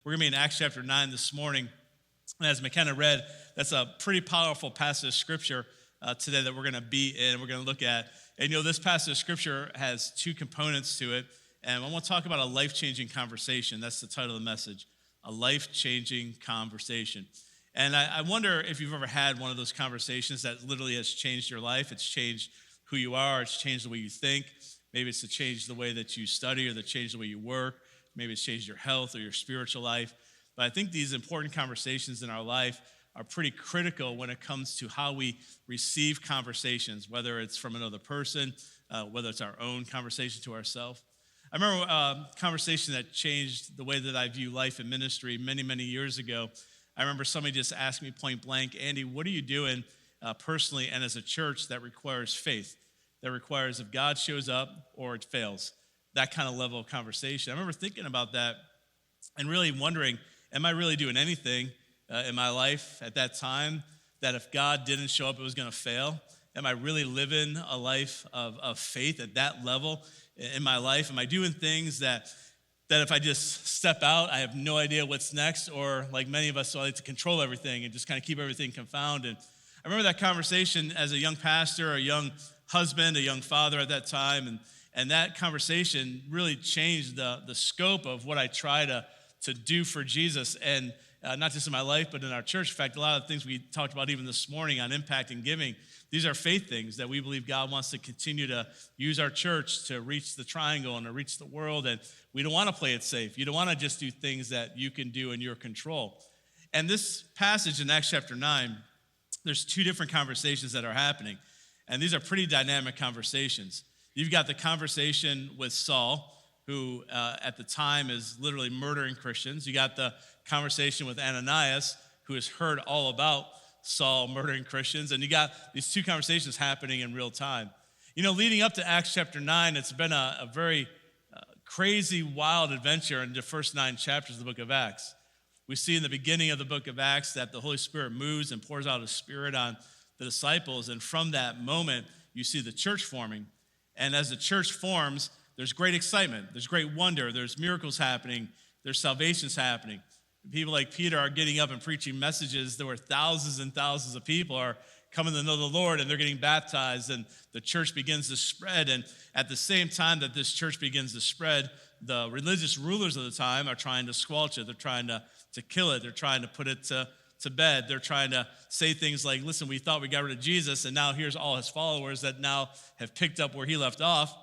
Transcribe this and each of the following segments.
We're going to be in Acts chapter 9 this morning. And as McKenna read, that's a pretty powerful passage of scripture today that we're going to be in, we're going to look at. And this passage of scripture has two components to it. And I want to talk about a life-changing conversation. That's the title of the message, a life-changing conversation. And I wonder if you've ever had one of those conversations that literally has changed your life. It's changed who you are. It's changed the way you think. Maybe it's to change the way that you study or to change the way you work. Maybe it's changed your health or your spiritual life. But I think these important conversations in our life are pretty critical when it comes to how we receive conversations, whether it's from another person, whether it's our own conversation to ourselves. I remember a conversation that changed the way that I view life and ministry many, many years ago. I remember somebody just asked me point blank, Andy, what are you doing personally and as a church that requires faith, that requires if God shows up or it fails? That kind of level of conversation. I remember thinking about that and really wondering, am I really doing anything in my life at that time that if God didn't show up, it was going to fail? Am I really living a life of faith at that level in my life? Am I doing things that if I just step out, I have no idea what's next? Or like many of us, so I like to control everything and just kind of keep everything confounded. I remember that conversation as a young pastor, a young husband, a young father at that time, and that conversation really changed the scope of what I try to do for Jesus, and not just in my life, but in our church. In fact, a lot of the things we talked about even this morning on impact and giving, these are faith things that we believe God wants to continue to use our church to reach the triangle and to reach the world, and we don't want to play it safe. You don't want to just do things that you can do in your control. And this passage in Acts chapter 9, there's two different conversations that are happening, and these are pretty dynamic conversations. You've got the conversation with Saul, who at the time is literally murdering Christians. You got the conversation with Ananias, who has heard all about Saul murdering Christians. And you got these two conversations happening in real time. Leading up to Acts chapter 9, it's been a very crazy, wild adventure in the first 9 chapters of the book of Acts. We see in the beginning of the book of Acts that the Holy Spirit moves and pours out His Spirit on the disciples. And from that moment, you see the church forming. And as the church forms, there's great excitement, there's great wonder, there's miracles happening, there's salvations happening. People like Peter are getting up and preaching messages. There were thousands and thousands of people are coming to know the Lord, and they're getting baptized, and the church begins to spread. And at the same time that this church begins to spread, the religious rulers of the time are trying to squelch it. They're trying to kill it. They're trying to put it to bed. They're trying to say things like, listen, we thought we got rid of Jesus, and now here's all His followers that now have picked up where He left off.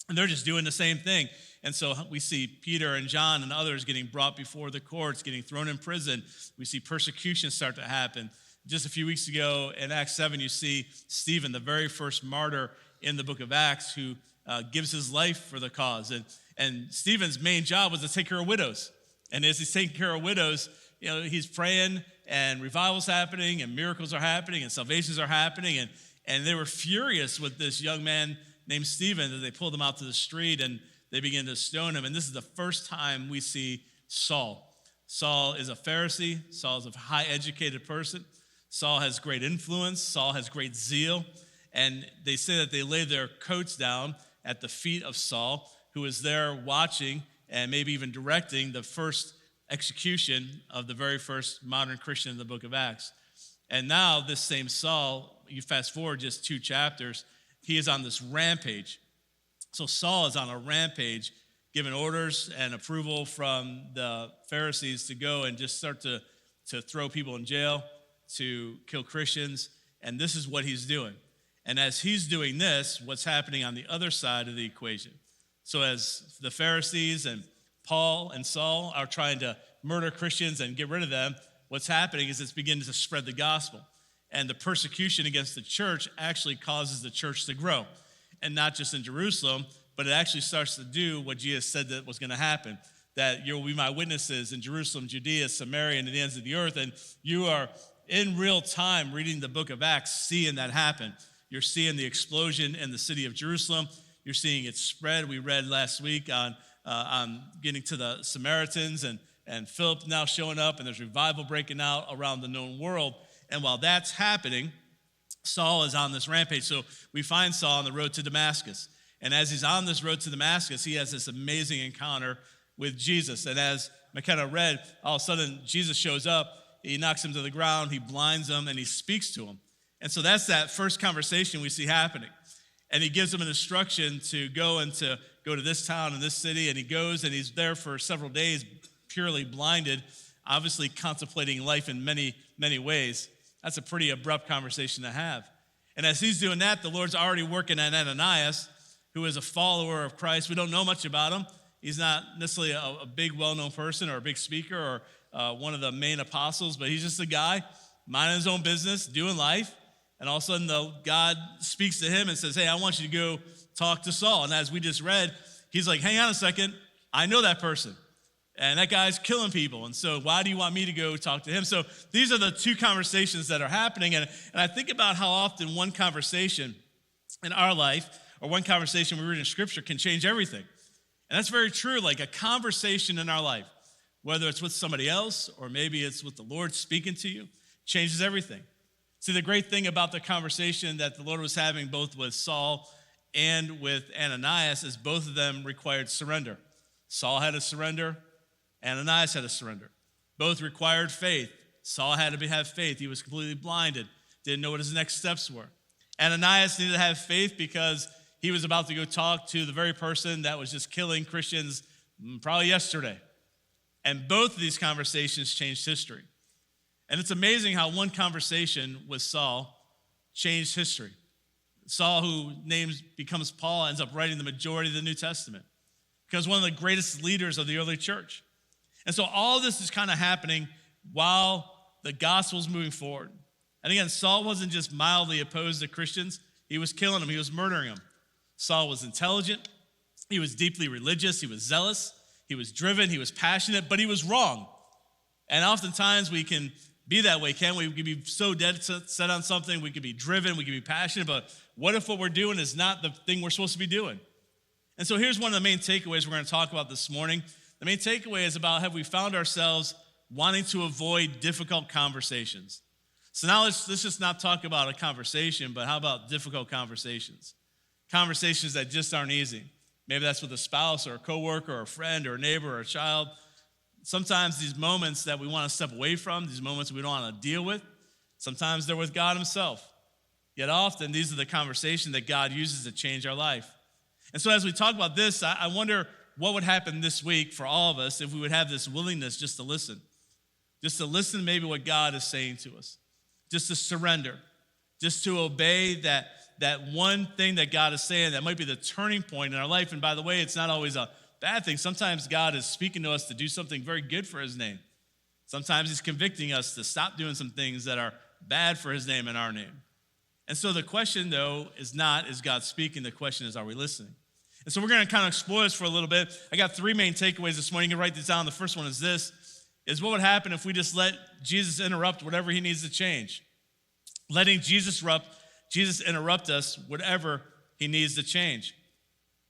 And they're just doing the same thing. And so we see Peter and John and others getting brought before the courts, getting thrown in prison. We see persecution start to happen. Just a few weeks ago in Acts 7, you see Stephen, the very first martyr in the book of Acts, who gives his life for the cause. And Stephen's main job was to take care of widows. And as he's taking care of widows, he's praying, and revival's happening, and miracles are happening, and salvations are happening. And they were furious with this young man named Stephen, that they pulled him out to the street and they began to stone him. And this is the first time we see Saul. Saul is a Pharisee. Saul is a high educated person. Saul has great influence. Saul has great zeal. And they say that they lay their coats down at the feet of Saul, who is there watching and maybe even directing the first execution of the very first modern Christian in the book of Acts. And now this same Saul, you fast forward just 2 chapters, he is on this rampage. So Saul is on a rampage, giving orders and approval from the Pharisees to go and just start to throw people in jail, to kill Christians. And this is what he's doing. And as he's doing this, what's happening on the other side of the equation? So as the Pharisees and Paul and Saul are trying to murder Christians and get rid of them, what's happening is it's beginning to spread the gospel. And the persecution against the church actually causes the church to grow. And not just in Jerusalem, but it actually starts to do what Jesus said that was going to happen. That you will be my witnesses in Jerusalem, Judea, Samaria, and to the ends of the earth. And you are in real time reading the book of Acts, seeing that happen. You're seeing the explosion in the city of Jerusalem. You're seeing it spread. We read last week on getting to the Samaritans and Philip now showing up, and there's revival breaking out around the known world. And while that's happening, Saul is on this rampage. So we find Saul on the road to Damascus. And as he's on this road to Damascus, he has this amazing encounter with Jesus. And as McKenna read, all of a sudden Jesus shows up, he knocks him to the ground, he blinds him, and he speaks to him. And so that's that first conversation we see happening. And he gives him an instruction to go to this town and this city, and he goes and he's there for several days, purely blinded, obviously contemplating life in many, many ways. That's a pretty abrupt conversation to have. And as he's doing that, the Lord's already working on Ananias, who is a follower of Christ. We don't know much about him. He's not necessarily a big, well-known person or a big speaker or one of the main apostles, but he's just a guy minding his own business, doing life. And all of a sudden, God speaks to him and says, hey, I want you to go talk to Saul. And as we just read, he's like, hang on a second. I know that person. And that guy's killing people. And so why do you want me to go talk to him? So these are the two conversations that are happening. And I think about how often one conversation in our life or one conversation we read in Scripture can change everything. And that's very true. Like a conversation in our life, whether it's with somebody else or maybe it's with the Lord speaking to you, changes everything. See, the great thing about the conversation that the Lord was having both with Saul and with Ananias is both of them required surrender. Saul had to surrender. Ananias had to surrender. Both required faith. Saul had to have faith. He was completely blinded, didn't know what his next steps were. Ananias needed to have faith because he was about to go talk to the very person that was just killing Christians probably yesterday. And both of these conversations changed history. And it's amazing how one conversation with Saul changed history. Saul, who becomes Paul, ends up writing the majority of the New Testament, becomes one of the greatest leaders of the early church. And so all this is kind of happening while the gospel's moving forward. And again, Saul wasn't just mildly opposed to Christians. He was killing them. He was murdering them. Saul was intelligent. He was deeply religious. He was zealous. He was driven. He was passionate, but he was wrong. And oftentimes we can be that way, can't we? We can be so dead set on something. We could be driven. We could be passionate, but what if what we're doing is not the thing we're supposed to be doing? And so here's one of the main takeaways we're going to talk about this morning. The main takeaway is about have we found ourselves wanting to avoid difficult conversations? So now let's just not talk about a conversation, but how about difficult conversations? Conversations that just aren't easy. Maybe that's with a spouse or a coworker or a friend or a neighbor or a child. Sometimes these moments that we want to step away from, these moments we don't want to deal with, sometimes they're with God himself. Yet often these are the conversations that God uses to change our life. And so as we talk about this, I wonder what would happen this week for all of us if we would have this willingness just to listen maybe what God is saying to us, just to surrender, just to obey that one thing that God is saying that might be the turning point in our life. And by the way, it's not always a bad thing. Sometimes God is speaking to us to do something very good for his name. Sometimes he's convicting us to stop doing some things that are bad for his name and our name. And so the question, though, is not, is God speaking? The question is, are we listening? And so we're going to kind of explore this for a little bit. I got three main takeaways this morning. You can write this down. The first one is this, is what would happen if we just let Jesus interrupt whatever he needs to change? Letting Jesus interrupt us, whatever he needs to change.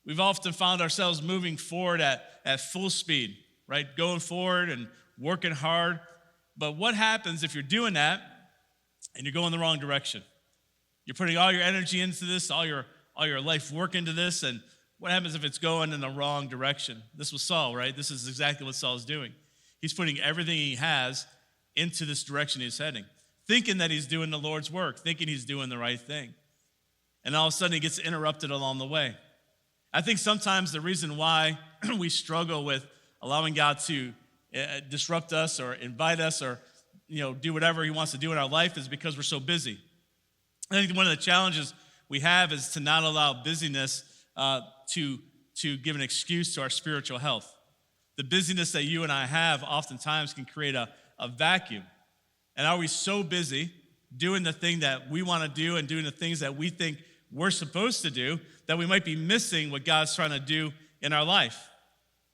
We've often found ourselves moving forward at full speed, right? Going forward and working hard. But what happens if you're doing that and you're going the wrong direction? You're putting all your energy into this, all your life work into this, and what happens if it's going in the wrong direction? This was Saul, right? This is exactly what Saul's doing. He's putting everything he has into this direction he's heading, thinking that he's doing the Lord's work, thinking he's doing the right thing. And all of a sudden he gets interrupted along the way. I think sometimes the reason why we struggle with allowing God to disrupt us or invite us or do whatever he wants to do in our life is because we're so busy. I think one of the challenges we have is to not allow busyness to give an excuse to our spiritual health. The busyness that you and I have oftentimes can create a vacuum. And are we so busy doing the thing that we want to do and doing the things that we think we're supposed to do that we might be missing what God's trying to do in our life?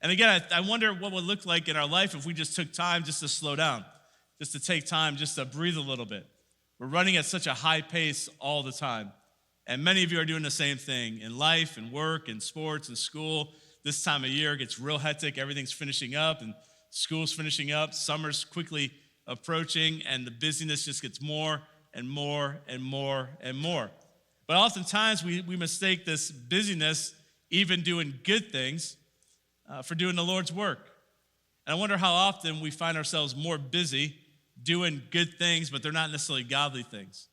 And again, I wonder what would look like in our life if we just took time just to slow down, just to take time just to breathe a little bit. We're running at such a high pace all the time. And many of you are doing the same thing in life and work and sports and school. This time of year gets real hectic. Everything's finishing up and school's finishing up. Summer's quickly approaching and the busyness just gets more and more and more and more. But oftentimes we mistake this busyness, even doing good things, for doing the Lord's work. And I wonder how often we find ourselves more busy doing good things, but they're not necessarily godly things.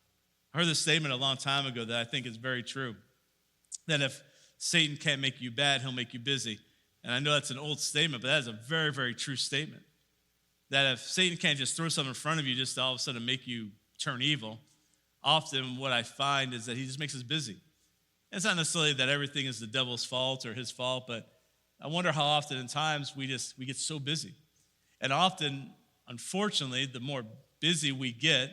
I heard this statement a long time ago that I think is very true, that if Satan can't make you bad, he'll make you busy. And I know that's an old statement, but that is a very, very true statement. That if Satan can't just throw something in front of you just to all of a sudden make you turn evil, often what I find is that he just makes us busy. It's not necessarily that everything is the devil's fault or his fault, but I wonder how often in times we get so busy. And often, unfortunately, the more busy we get,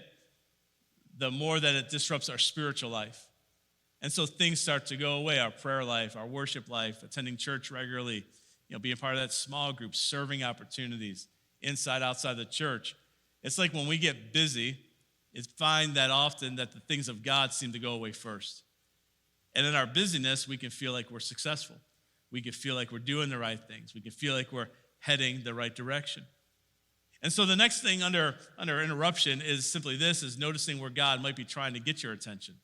the more that it disrupts our spiritual life. And so things start to go away, our prayer life, our worship life, attending church regularly, being part of that small group, serving opportunities, inside, outside the church. It's like when we get busy, it's find that often that the things of God seem to go away first. And in our busyness, we can feel like we're successful. We can feel like we're doing the right things. We can feel like we're heading the right direction. And so the next thing under interruption is simply this, is noticing where God might be trying to get your attention.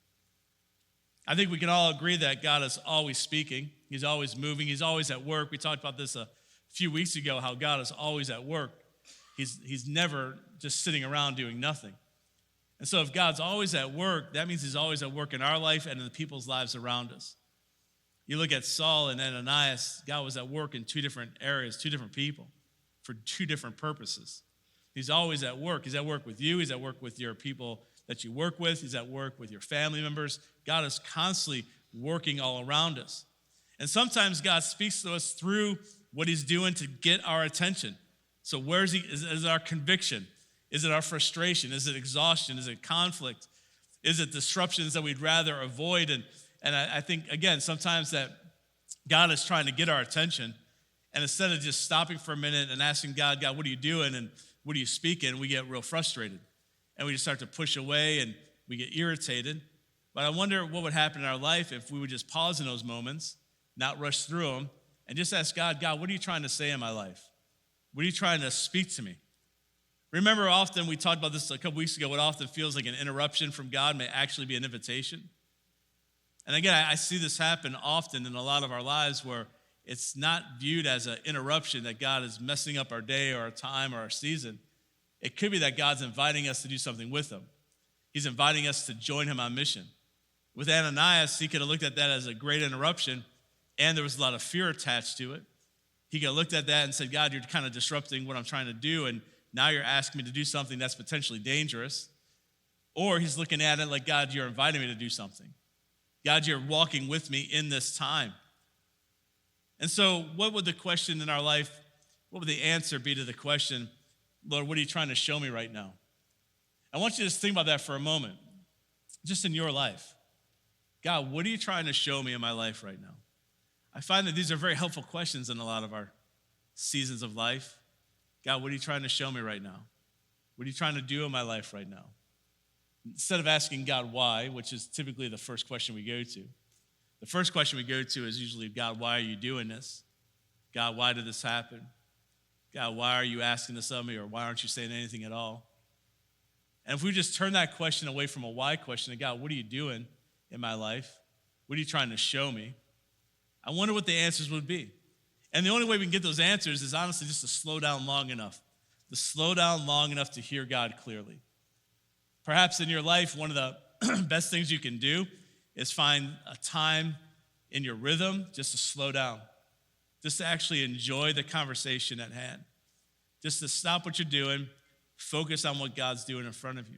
I think we can all agree that God is always speaking. He's always moving. He's always at work. We talked about this a few weeks ago, how God is always at work. He's never just sitting around doing nothing. And so if God's always at work, that means he's always at work in our life and in the people's lives around us. You look at Saul and Ananias, God was at work in two different areas, two different people, for two different purposes. He's always at work. He's at work with you. He's at work with your people that you work with. He's at work with your family members. God is constantly working all around us. And sometimes God speaks to us through what he's doing to get our attention. So where is he? Is it our conviction? Is it our frustration? Is it exhaustion? Is it conflict? Is it disruptions that we'd rather avoid? And I think, again, sometimes that God is trying to get our attention. And instead of just stopping for a minute and asking God, what are you doing? And what are you speaking? We get real frustrated. And we just start to push away and we get irritated. But I wonder what would happen in our life if we would just pause in those moments, not rush through them, and just ask God, what are you trying to say in my life? What are you trying to speak to me? Remember, often we talked about this a couple weeks ago, what often feels like an interruption from God may actually be an invitation. And again, I see this happen often in a lot of our lives where it's not viewed as an interruption that God is messing up our day or our time or our season. It could be that God's inviting us to do something with him. He's inviting us to join him on mission. With Ananias, he could have looked at that as a great interruption, and there was a lot of fear attached to it. He could have looked at that and said, God, you're kind of disrupting what I'm trying to do, and now you're asking me to do something that's potentially dangerous. Or he's looking at it like, God, you're inviting me to do something. God, you're walking with me in this time. And so what would the question in our life, what would the answer be to the question, Lord, what are you trying to show me right now? I want you to just think about that for a moment, just in your life. God, what are you trying to show me in my life right now? I find that these are very helpful questions in a lot of our seasons of life. God, what are you trying to show me right now? What are you trying to do in my life right now? Instead of asking God why, which is typically the first question we go to, the first question we go to is usually, God, why are you doing this? God, why did this happen? God, why are you asking this of me? Or why aren't you saying anything at all? And if we just turn that question away from a why question to God, what are you doing in my life? What are you trying to show me? I wonder what the answers would be. And the only way we can get those answers is honestly just to slow down long enough. To slow down long enough to hear God clearly. Perhaps in your life, one of the best things you can do is find a time in your rhythm just to slow down. Just to actually enjoy the conversation at hand. Just to stop what you're doing, focus on what God's doing in front of you.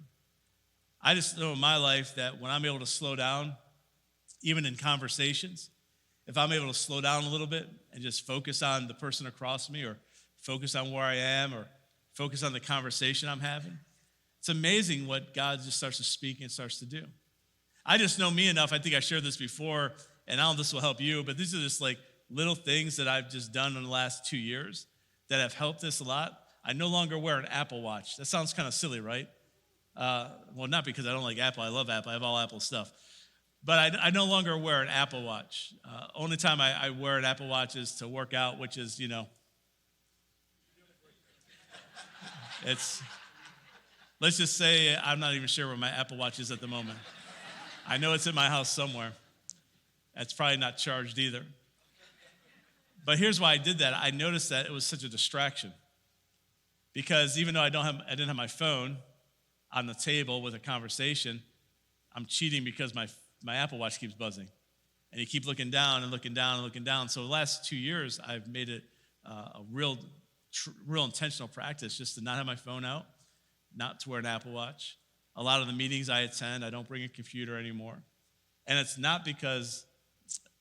I just know in my life that when I'm able to slow down, even in conversations, if I'm able to slow down a little bit and just focus on the person across me or focus on where I am or focus on the conversation I'm having, it's amazing what God just starts to speak and starts to do. I just know me enough, I think I shared this before, and I don't know if this will help you, but these are just like little things that I've just done in the last 2 years that have helped us a lot. I no longer wear an Apple Watch. That sounds kind of silly, right? Well, not because I don't like Apple. I love Apple. I have all Apple stuff. But I no longer wear an Apple Watch. Only time I wear an Apple Watch is to work out, which is, let's just say I'm not even sure where my Apple Watch is at the moment. I know it's in my house somewhere. It's probably not charged either. But here's why I did that. I noticed that it was such a distraction. Because even though I didn't have my phone on the table with a conversation, I'm cheating because my Apple Watch keeps buzzing. And you keep looking down and looking down and looking down. So the last 2 years, I've made it a real intentional practice just to not have my phone out, not to wear an Apple Watch. A lot of the meetings I attend, I don't bring a computer anymore. And it's not because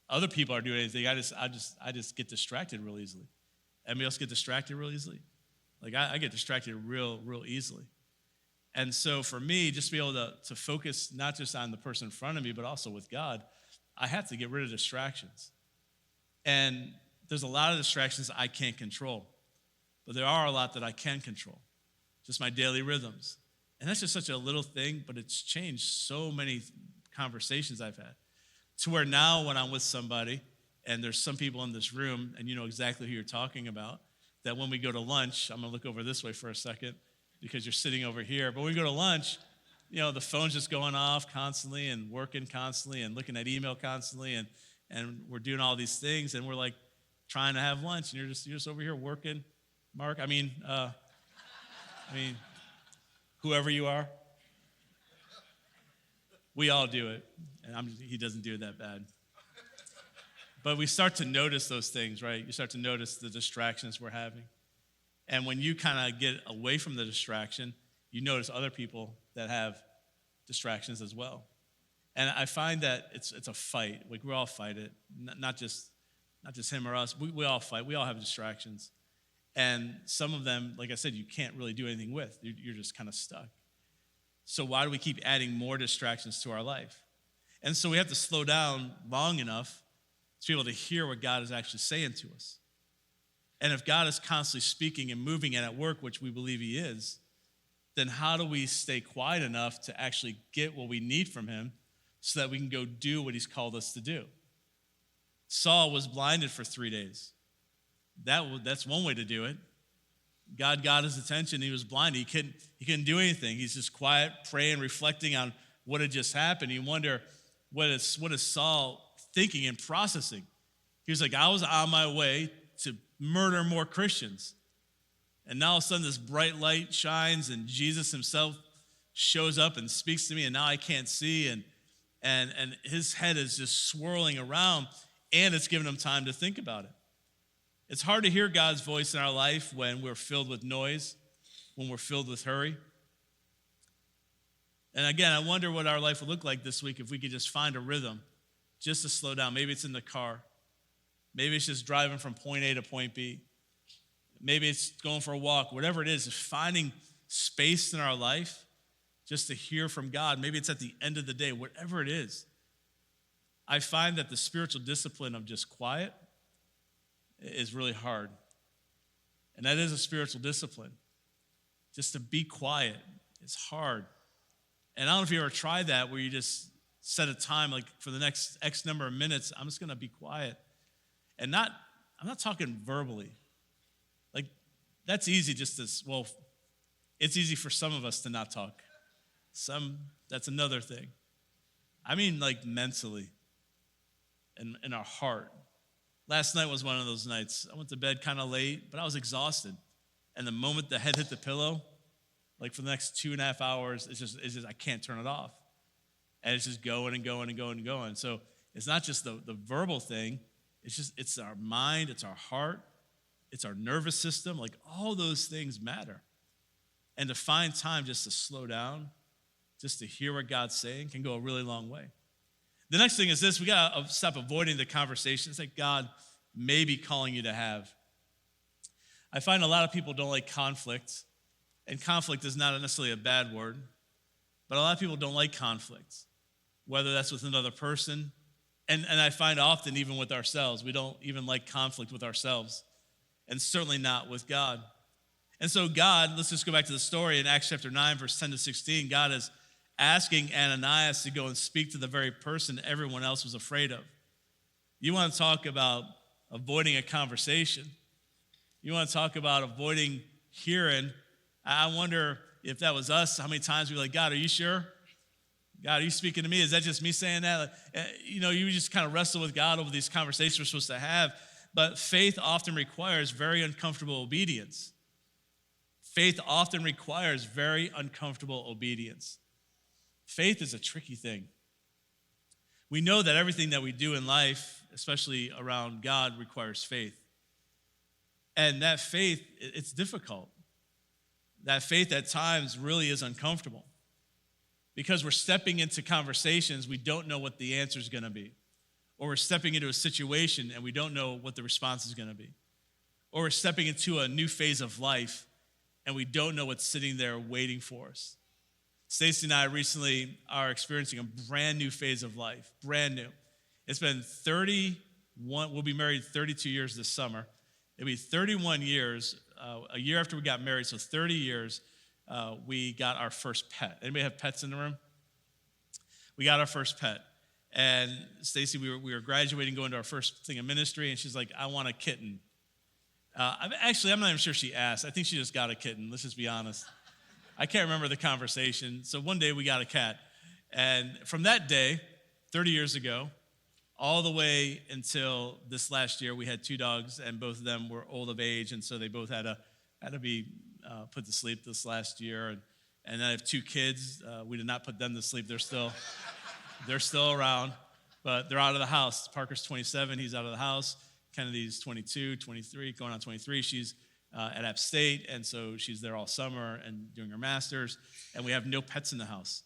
other people are doing anything. I just get distracted real easily. Anybody else get distracted real easily? Like I get distracted real easily. And so for me, just to be able to focus not just on the person in front of me, but also with God, I have to get rid of distractions. And there's a lot of distractions I can't control, but there are a lot that I can control, just my daily rhythms. And that's just such a little thing, but it's changed so many conversations I've had to where now when I'm with somebody, and there's some people in this room, and you know exactly who you're talking about, that when we go to lunch, I'm going to look over this way for a second because you're sitting over here, but when we go to lunch, you know, the phone's just going off constantly and working constantly and looking at email constantly, and we're doing all these things, and we're like trying to have lunch, and you're just over here working, Mark. I mean, whoever you are, we all do it, and he doesn't do it that bad. But we start to notice those things, right? You start to notice the distractions we're having. And when you kind of get away from the distraction, you notice other people that have distractions as well. And I find that it's a fight. Like we all fight it, not just him or us. We all fight. We all have distractions. And some of them, like I said, you can't really do anything with. You're just kind of stuck. So why do we keep adding more distractions to our life? And so we have to slow down long enough to be able to hear what God is actually saying to us. And if God is constantly speaking and moving and at work, which we believe he is, then how do we stay quiet enough to actually get what we need from him so that we can go do what he's called us to do? Saul was blinded for 3 days. That's one way to do it. God got his attention. He was blind. He couldn't do anything. He's just quiet, praying, reflecting on what had just happened. You wonder, what is Saul thinking and processing? He was like, I was on my way to murder more Christians. And now all of a sudden this bright light shines and Jesus himself shows up and speaks to me, and now I can't see, and his head is just swirling around, and it's giving him time to think about it. It's hard to hear God's voice in our life when we're filled with noise, when we're filled with hurry. And again, I wonder what our life would look like this week if we could just find a rhythm, just to slow down. Maybe it's in the car. Maybe it's just driving from point A to point B. Maybe it's going for a walk. Whatever it is finding space in our life just to hear from God. Maybe it's at the end of the day, whatever it is. I find that the spiritual discipline of just quiet is really hard. And that is a spiritual discipline. Just to be quiet is hard. And I don't know if you ever tried that where you just set a time, like for the next X number of minutes, I'm just going to be quiet. And I'm not talking verbally. Like, that's easy it's easy for some of us to not talk. That's another thing. I mean, like mentally and in our heart. Last night was one of those nights. I went to bed kind of late, but I was exhausted. And the moment the head hit the pillow, like for the next 2.5 hours, it's just I can't turn it off. And it's just going and going and going and going. So it's not just the verbal thing. It's our mind, it's our heart, it's our nervous system. Like all those things matter. And to find time just to slow down, just to hear what God's saying can go a really long way. The next thing is this: we got to stop avoiding the conversations that God may be calling you to have. I find a lot of people don't like conflict, and conflict is not necessarily a bad word, but a lot of people don't like conflict, whether that's with another person, and I find often even with ourselves, we don't even like conflict with ourselves, and certainly not with God. And so God, let's just go back to the story in Acts chapter 9, verse 10 to 16. God is asking Ananias to go and speak to the very person everyone else was afraid of. You want to talk about avoiding a conversation. You want to talk about avoiding hearing. I wonder if that was us, how many times we were like, God, are you sure? God, are you speaking to me? Is that just me saying that? You just kind of wrestle with God over these conversations we're supposed to have. But faith often requires very uncomfortable obedience. Faith often requires very uncomfortable obedience. Faith is a tricky thing. We know that everything that we do in life, especially around God, requires faith. And that faith, it's difficult. That faith at times really is uncomfortable because we're stepping into conversations we don't know what the answer is going to be. Or we're stepping into a situation and we don't know what the response is going to be. Or we're stepping into a new phase of life and we don't know what's sitting there waiting for us. Stacy and I recently are experiencing a brand new phase of life, brand new. It's been 31, we'll be married 32 years this summer. It'll be 31 years, a year after we got married, so 30 years, we got our first pet. Anybody have pets in the room? We got our first pet. And Stacy, we were graduating, going to our first thing in ministry, and she's like, I want a kitten. Actually, I'm not even sure she asked. I think she just got a kitten, let's just be honest. I can't remember the conversation. So one day we got a cat. And from that day, 30 years ago, all the way until this last year, we had 2 dogs, and both of them were old of age, and so they both had to be put to sleep this last year. And I have 2 kids. We did not put them to sleep. They're still around, but they're out of the house. Parker's 27. He's out of the house. Kennedy's 22, 23, going on 23. She's at App State, and so she's there all summer and doing her master's, and we have no pets in the house.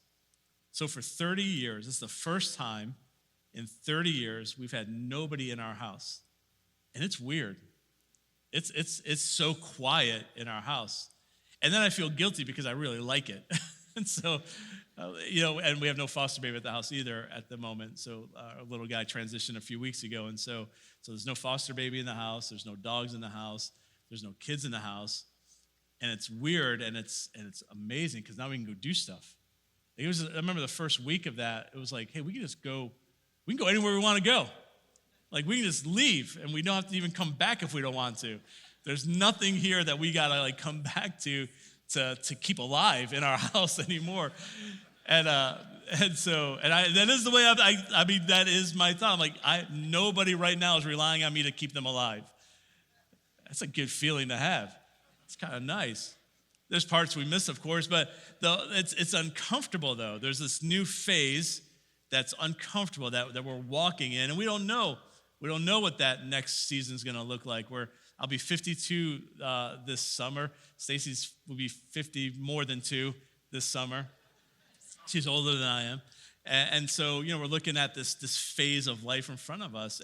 So for 30 years, this is the first time in 30 years we've had nobody in our house, and it's weird. It's so quiet in our house, and then I feel guilty because I really like it, and so and we have no foster baby at the house either at the moment. So our little guy transitioned a few weeks ago, and so there's no foster baby in the house. There's no dogs in the house. There's no kids in the house, and it's weird and it's amazing because now we can go do stuff. I remember the first week of that. It was like, hey, we can go anywhere we want to go. Like we can just leave, and we don't have to even come back if we don't want to. There's nothing here that we gotta come back to keep alive in our house anymore. And that is the way that is my thought. I'm like, nobody right now is relying on me to keep them alive. That's a good feeling to have. It's kind of nice. There's parts we miss, of course, but it's uncomfortable though. There's this new phase that's uncomfortable that we're walking in, and we don't know. We don't know what that next season's gonna look like. I'll be 52 this summer. Stacy's will be 50 more than 2 this summer. She's older than I am. And so, we're looking at this phase of life in front of us.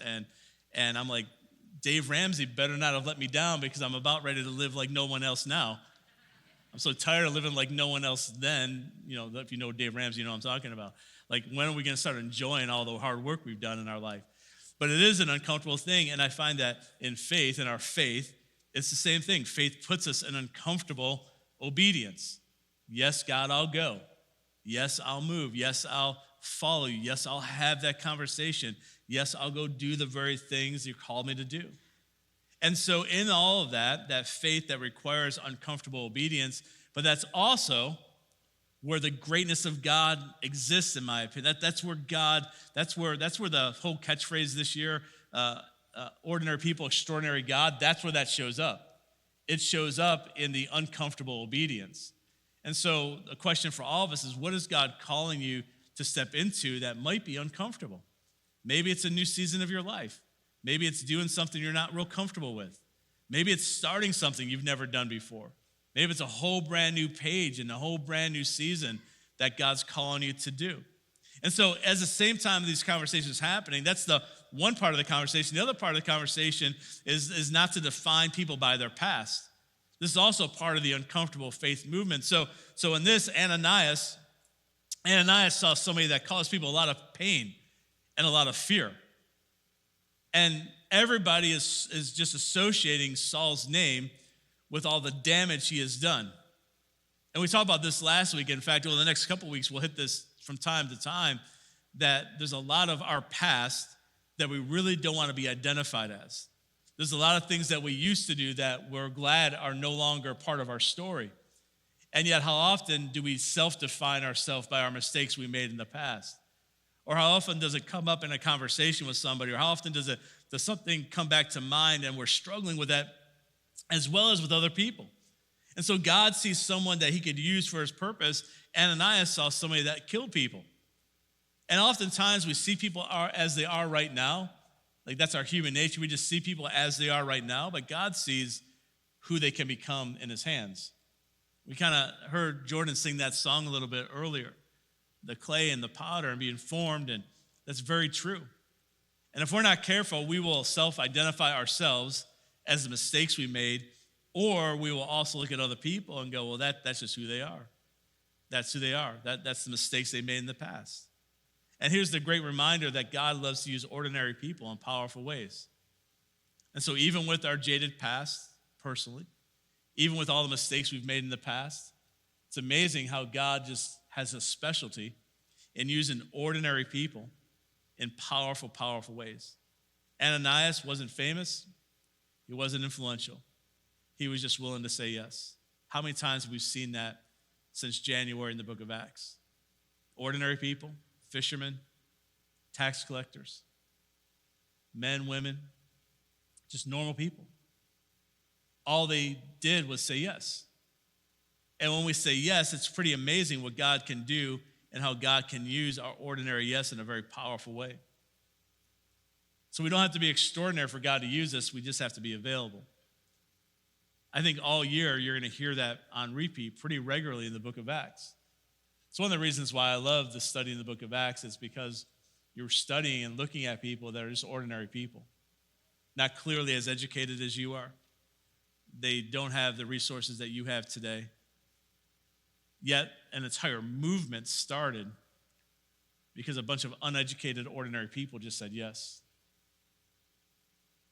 And I'm like, Dave Ramsey better not have let me down because I'm about ready to live like no one else now. I'm so tired of living like no one else then. If you know Dave Ramsey, you know what I'm talking about. Like, when are we going to start enjoying all the hard work we've done in our life? But it is an uncomfortable thing, and I find that in our faith, it's the same thing. Faith puts us in uncomfortable obedience. Yes, God, I'll go. Yes, I'll move. Yes, I'll follow you. Yes, I'll have that conversation. Yes, I'll go do the very things you called me to do. And so in all of that faith that requires uncomfortable obedience, but that's also where the greatness of God exists, in my opinion. That's where the whole catchphrase this year, ordinary people, extraordinary God, that's where that shows up. It shows up in the uncomfortable obedience. And so the question for all of us is, what is God calling you to step into that might be uncomfortable? Maybe it's a new season of your life. Maybe it's doing something you're not real comfortable with. Maybe it's starting something you've never done before. Maybe it's a whole brand new page and a whole brand new season that God's calling you to do. And so at the same time these conversations happening, that's the one part of the conversation. The other part of the conversation is not to define people by their past. This is also part of the uncomfortable faith movement. So in this, Ananias saw somebody that caused people a lot of pain and a lot of fear. And everybody is just associating Saul's name with all the damage he has done. And we talked about this last week. In fact, over the next couple of weeks, we'll hit this from time to time, that there's a lot of our past that we really don't want to be identified as. There's a lot of things that we used to do that we're glad are no longer part of our story. And yet, how often do we self-define ourselves by our mistakes we made in the past? Or how often does it come up in a conversation with somebody? Or how often does something come back to mind and we're struggling with that as well as with other people? And so God sees someone that he could use for his purpose. Ananias saw somebody that killed people. And oftentimes we see people as they are right now. Like that's our human nature. We just see people as they are right now, but God sees who they can become in his hands. We kind of heard Jordan sing that song a little bit earlier, the clay and the potter and being formed, and that's very true. And if we're not careful, we will self-identify ourselves as the mistakes we made, or we will also look at other people and go, well, that's just who they are. That's who they are. That's the mistakes they made in the past. And here's the great reminder that God loves to use ordinary people in powerful ways. And so even with our jaded past, personally, even with all the mistakes we've made in the past, it's amazing how God just has a specialty in using ordinary people in powerful, powerful ways. Ananias wasn't famous. He wasn't influential. He was just willing to say yes. How many times have we seen that since January in the book of Acts? Ordinary people, fishermen, tax collectors, men, women, just normal people. All they did was say yes. And when we say yes, it's pretty amazing what God can do and how God can use our ordinary yes in a very powerful way. So we don't have to be extraordinary for God to use us. We just have to be available. I think all year you're going to hear that on repeat pretty regularly in the book of Acts. It's one of the reasons why I love the study in the book of Acts is because you're studying and looking at people that are just ordinary people, not clearly as educated as you are. They don't have the resources that you have today. Yet an entire movement started because a bunch of uneducated, ordinary people just said yes.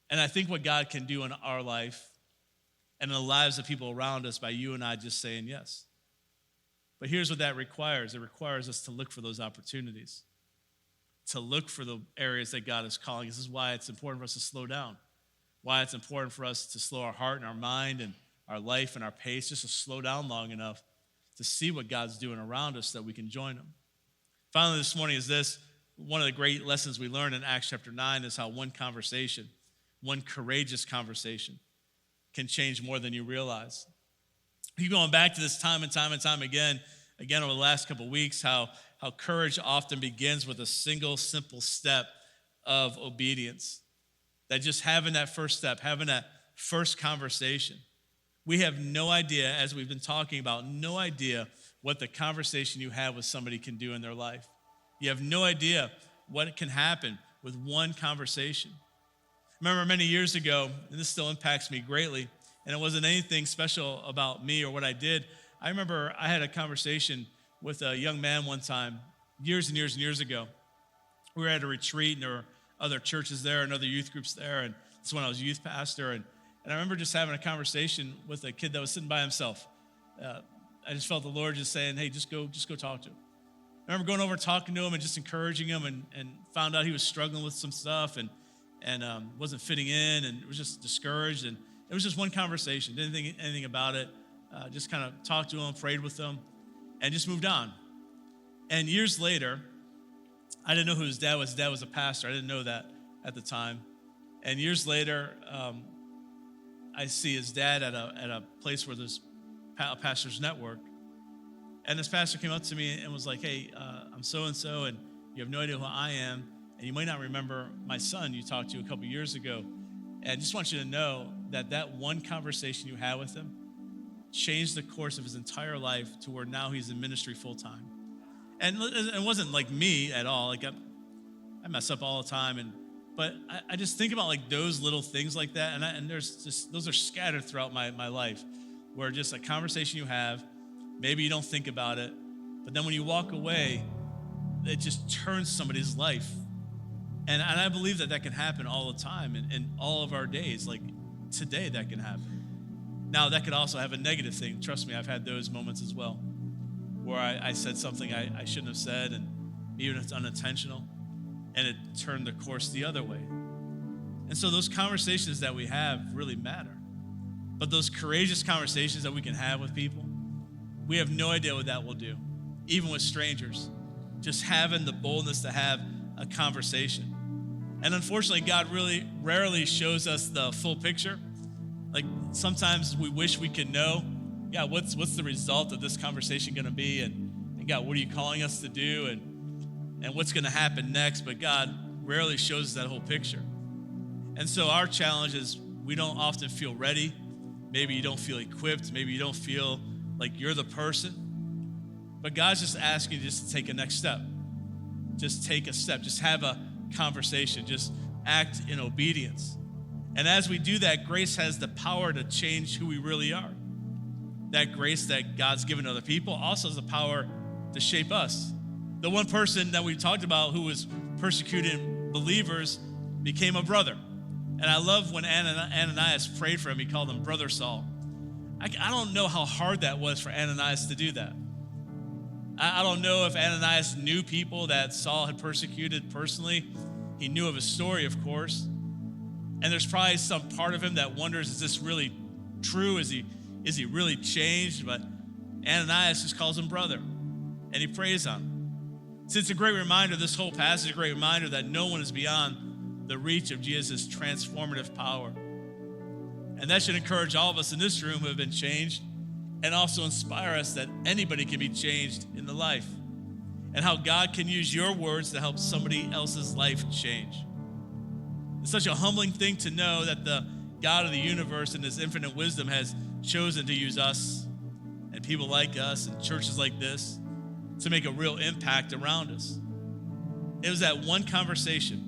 And I think what God can do in our life and in the lives of people around us by you and I just saying yes. But here's what that requires. It requires us to look for those opportunities, to look for the areas that God is calling. This is why it's important for us to slow down, why it's important for us to slow our heart and our mind and our life and our pace, just to slow down long enough to see what God's doing around us so that we can join him. Finally, this morning is this. One of the great lessons we learned in Acts chapter 9 is how one conversation, one courageous conversation, can change more than you realize. Keep going back to this time and time and time again over the last couple of weeks, how courage often begins with a single, simple step of obedience. That just having that first step, having that first conversation. We have no idea, as we've been talking about, no idea what the conversation you have with somebody can do in their life. You have no idea what can happen with one conversation. I remember many years ago, and this still impacts me greatly, and it wasn't anything special about me or what I did. I remember I had a conversation with a young man one time, years and years and years ago. We were at a retreat, and there were other churches there and other youth groups there, and this is when I was a youth pastor, and I remember just having a conversation with a kid that was sitting by himself. I just felt the Lord just saying, hey, just go talk to him. I remember going over talking to him and just encouraging him, and found out he was struggling with some stuff and wasn't fitting in and was just discouraged. And it was just one conversation, didn't think anything about it. Just kind of talked to him, prayed with him, and just moved on. And years later, I didn't know who his dad was. His dad was a pastor. I didn't know that at the time. And years later, I see his dad at a place where there's a pastor's network. And this pastor came up to me and was like, hey, I'm so-and-so, and you have no idea who I am, and you might not remember my son you talked to a couple years ago. And I just want you to know that one conversation you had with him changed the course of his entire life to where now he's in ministry full-time. And it wasn't like me at all. Like I mess up all the time, but I just think about like those little things like that, and there's just those are scattered throughout my life, where just a conversation you have, maybe you don't think about it, but then when you walk away, it just turns somebody's life. And I believe that can happen all the time in all of our days. Like today, that can happen. Now, that could also have a negative thing. Trust me, I've had those moments as well, where I said something I shouldn't have said, and even if it's unintentional, and it turned the course the other way. And so those conversations that we have really matter. But those courageous conversations that we can have with people, we have no idea what that will do, even with strangers. Just having the boldness to have a conversation. And unfortunately, God really rarely shows us the full picture. Like sometimes we wish we could know God, what's the result of this conversation going to be? And God, what are you calling us to do? And what's going to happen next? But God rarely shows us that whole picture. And so our challenge is we don't often feel ready. Maybe you don't feel equipped. Maybe you don't feel like you're the person. But God's just asking you just to take a next step. Just take a step. Just have a conversation. Just act in obedience. And as we do that, grace has the power to change who we really are. That grace that God's given to other people also has the power to shape us. The one person that we talked about who was persecuting believers became a brother. And I love when Ananias prayed for him, he called him Brother Saul. I don't know how hard that was for Ananias to do that. I don't know if Ananias knew people that Saul had persecuted personally. He knew of his story, of course. And there's probably some part of him that wonders, is this really true? Is he really changed? But Ananias just calls him brother, and he prays on him. So it's a great reminder, this whole passage is a great reminder that no one is beyond the reach of Jesus' transformative power. And that should encourage all of us in this room who have been changed, and also inspire us that anybody can be changed in the life, and how God can use your words to help somebody else's life change. It's such a humbling thing to know that the God of the universe in his infinite wisdom has chosen to use us and people like us and churches like this to make a real impact around us. It was that one conversation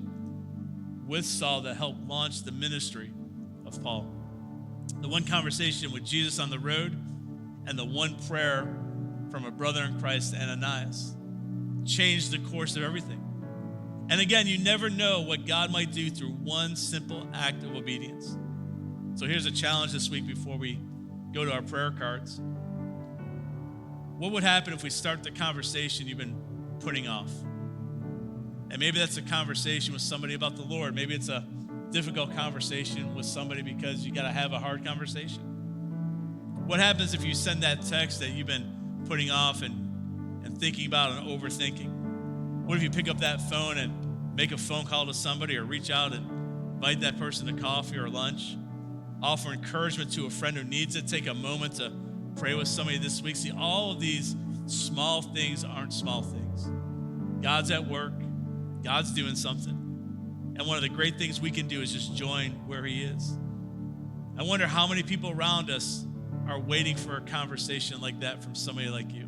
with Saul that helped launch the ministry of Paul. The one conversation with Jesus on the road, and the one prayer from a brother in Christ, Ananias, changed the course of everything. And again, you never know what God might do through one simple act of obedience. So here's a challenge this week before we go to our prayer cards. What would happen if we start the conversation you've been putting off? And maybe that's a conversation with somebody about the Lord. Maybe it's a difficult conversation with somebody because you got to have a hard conversation. What happens if you send that text that you've been putting off and thinking about and overthinking? What if you pick up that phone and make a phone call to somebody, or reach out and invite that person to coffee or lunch? Offer encouragement to a friend who needs it. Take a moment to pray with somebody this week. See, all of these small things aren't small things. God's at work. God's doing something. And one of the great things we can do is just join where he is. I wonder how many people around us are waiting for a conversation like that from somebody like you.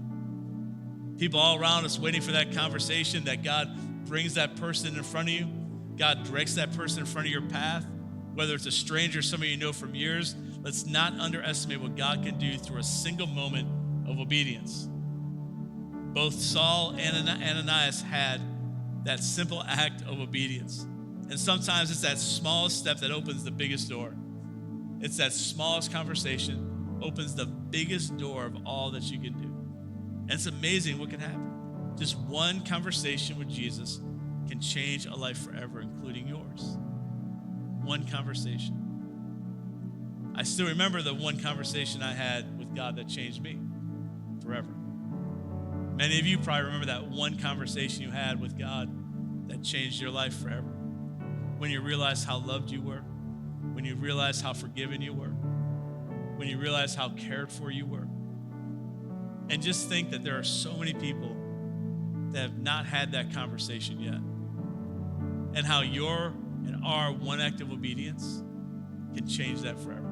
People all around us waiting for that conversation, that God brings that person in front of you. God directs that person in front of your path. Whether it's a stranger, somebody you know from years, let's not underestimate what God can do through a single moment of obedience. Both Saul and Ananias had that simple act of obedience. And sometimes it's that smallest step that opens the biggest door. It's that smallest conversation opens the biggest door of all that you can do. And it's amazing what can happen. Just one conversation with Jesus can change a life forever, including yours. One conversation. I still remember the one conversation I had with God that changed me forever. Many of you probably remember that one conversation you had with God that changed your life forever. When you realized how loved you were, when you realized how forgiven you were, when you realized how cared for you were. And just think that there are so many people that have not had that conversation yet. And how your and our one act of obedience can change that forever.